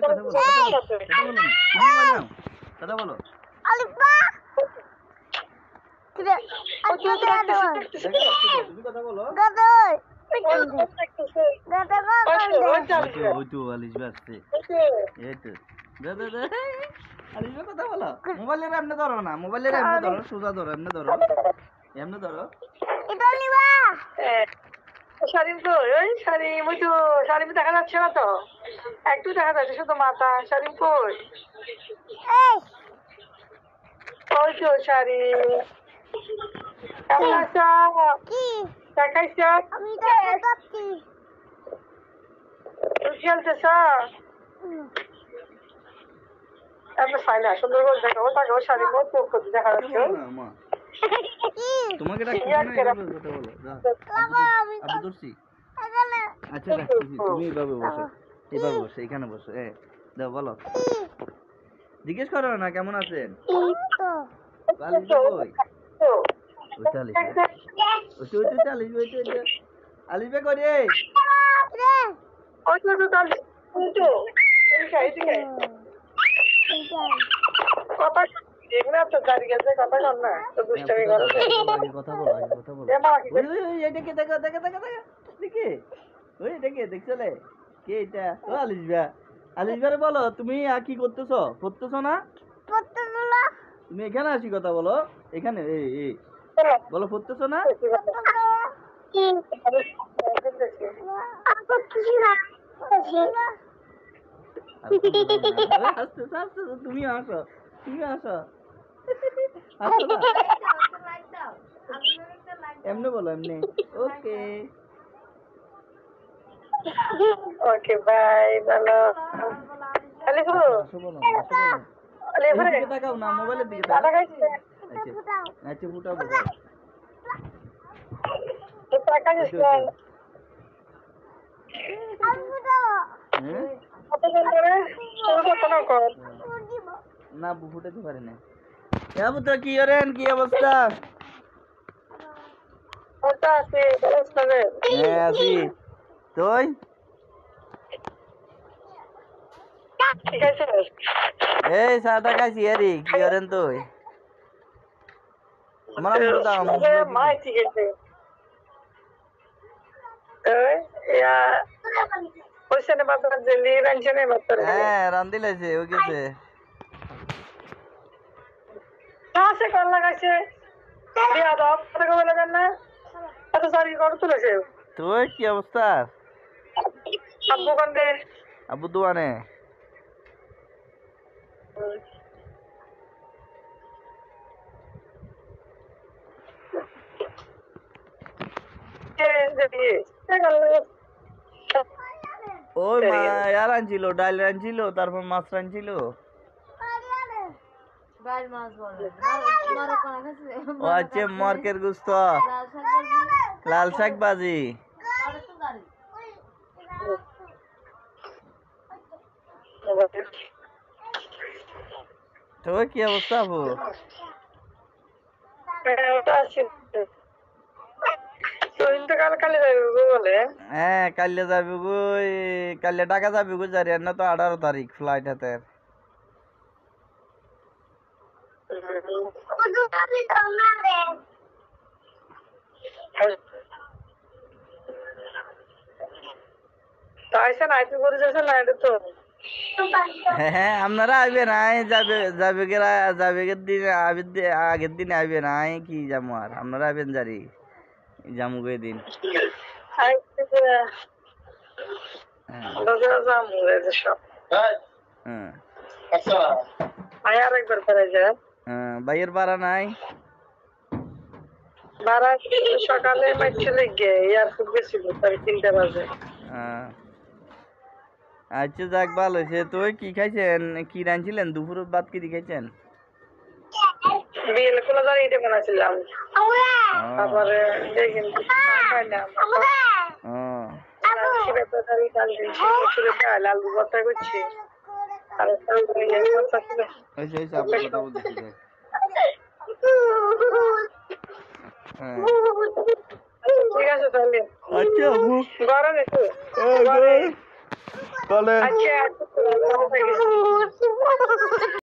কথা বলো। তুমি কথা বলো। কথা বলো। মোবাইলের এমনি ধরো না, মোবাইলের এমনি ধরো, সোজা ধরো, এমনি ধরো, এমনি ধরো। শাড়িম কই? ওই শাড়িম, ওই তো শাড়িম দেখা যাচ্ছে না তো, একটু দেখা যাচ্ছে শুধু মাথা। শাড়িম কই? ওই তো শাড়িম। কেমন আছো? দেখাইছ? তুমি খেলতেছ? এমনি চাই না, সুন্দর করে দেখো। তাকে ও শাড়িম, ও চোখ করতে দেখা যাচ্ছে। তোমাকে ডাকছি না, এইভাবে কথা বলো। আব্বু ধরছি। আচ্ছা রাখতেছি, তুমি এইভাবে বসো, এইভাবে বসো, এখানে বসো। দাও বলো, জিজ্ঞেস করো না কেমন আছেন। আলিফা কই? ওইটা আলিফা, ওইটা আলিফা, ওইটা আলিফা কই রে? ওই তো তাহলে উল্টো এদিকে কথা এগুলো তো দাঁড়িয়ে গেছে, কথা কর না তো দুষ্টামি করো। কথা বলো, কথা বলো। ওই এটাকে দেখো, দেখো, দেখো, দেখো, দেখি ওই এটাকে দেখছলে কে এটা? ও আলিফা, আলিফারে বলো তুমি কি করতেছো? পড়তেছো না? তুমি এখানে আসি কথা বলো, এখানে এই বলো, পড়তেছো না? তুমি আসো, তুমি আসো, এমনি বলো, এমনি। ওকে ওকে বাই। ভালো আলিফু, আলিফুর দিকে তাকাও না, মোবাইলের দিকে তাকাও। আচ্ছা ফুটাবো। না ফুটাতে পারি না। তো কি করেন, কি অবস্থা? আছি। তুই? এই চাটা খাইছি আরে, কি করেন তুই? আমার আমগুলো দাও, হ্যাঁ রান্ধি লাইছে, ওই গেছে কল লাগাইছে। তুই কি অবস্থা? আব্বু কন্দে? আব্বু দোয়ানে। ওই মা আর আনছিল, ডাল আনছিল, তারপর মাছ আনছিল। ও আচ্ছা মরকের গুস্ত, লাল শাক ভাজি। তো কি অবস্থা আপু? হ্যাঁ কাল্লে যাবি গো, কাল্লে ঢাকা যাবি গো, জারি না তো 18 তারিখ ফ্লাইট হাতের। হ্যাঁ আপনারা আইবেন, যাবে দিন, আগের দিন আইবেন, কি যাবো আর, আপনারা আইবেন জারি যামু গে দিন। ভাইয়ের ভাড়া নাই? ভাড়া সকালে চলে গিয়ে এয়ারপোর্ট গেছিল 3:30 বাজে। আচ্ছা যাক ভালো হয়েছে। তো কি খাইছেন, কি রাঁধছিলেন দুপুর ভাত, কি খাইছেন? বিয়ের কোলা দাঁড়ি এটা বানাইছিলাম, তারপরে দেখেন আলু ভর্তা করছি। ঠিক আছে তাহলে। আচ্ছা ঘরে বলে আচ্ছা